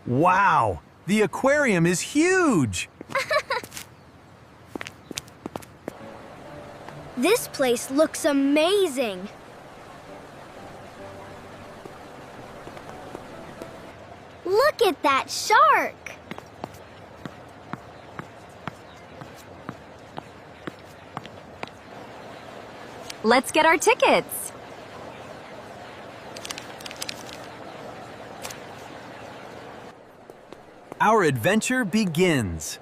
Wow, the aquarium is huge! This place looks amazing. Look at that shark! Let's get our tickets. Our adventure begins.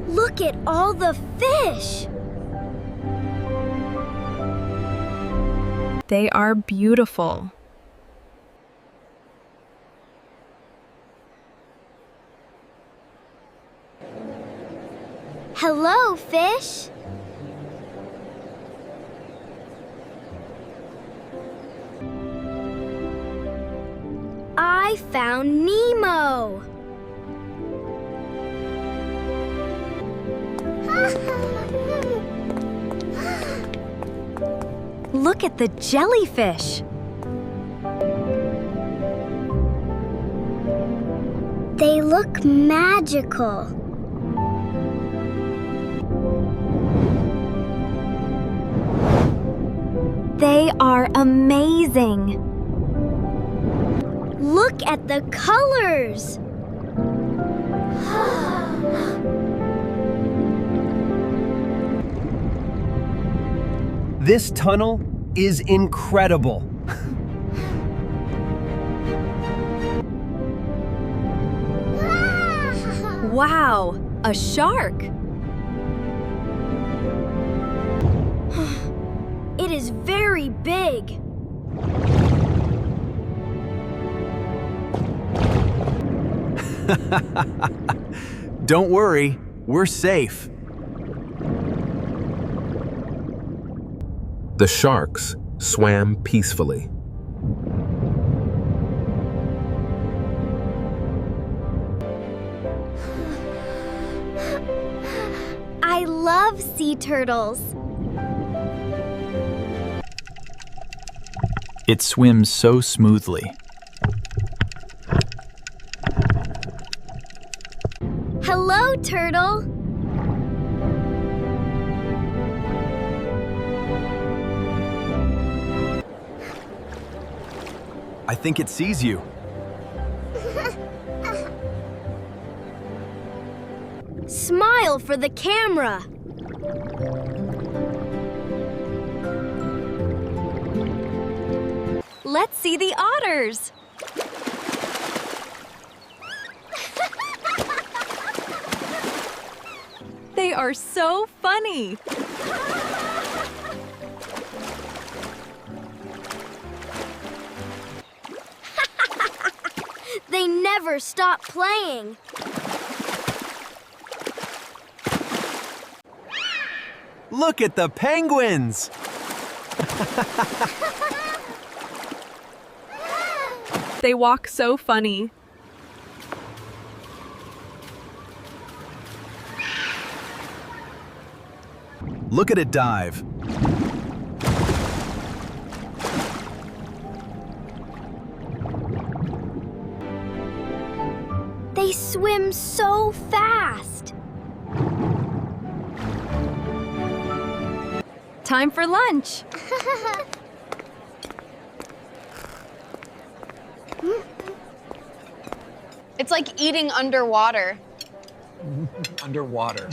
Look at all the fish! They are beautiful. Hello, fish! I found Nemo! Look at the jellyfish. They look magical. They are amazing. Look at the colors! This tunnel is incredible. Wow, a shark. It is very big. Don't worry, we're safe. The sharks swam peacefully. I love sea turtles. It swims so smoothly. Hello, turtle. I think it sees you. Smile for the camera. Let's see the otters. They are so funny. They never stop playing. Look at the penguins! They walk so funny. Look at it dive. They swim so fast. Time for lunch. It's like eating underwater. Underwater.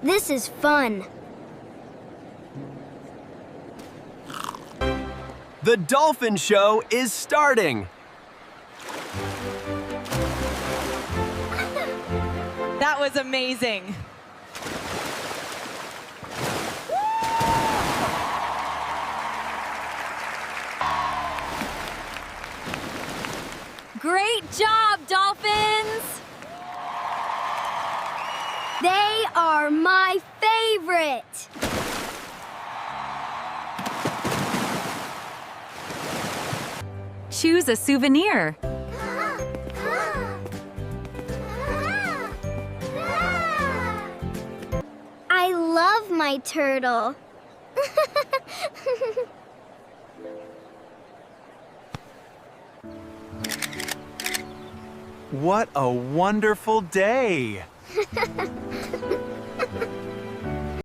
This is fun. The dolphin show is starting. That was amazing. Great job, dolphins! They are my favorite. Choose a souvenir. my turtle. What a wonderful day!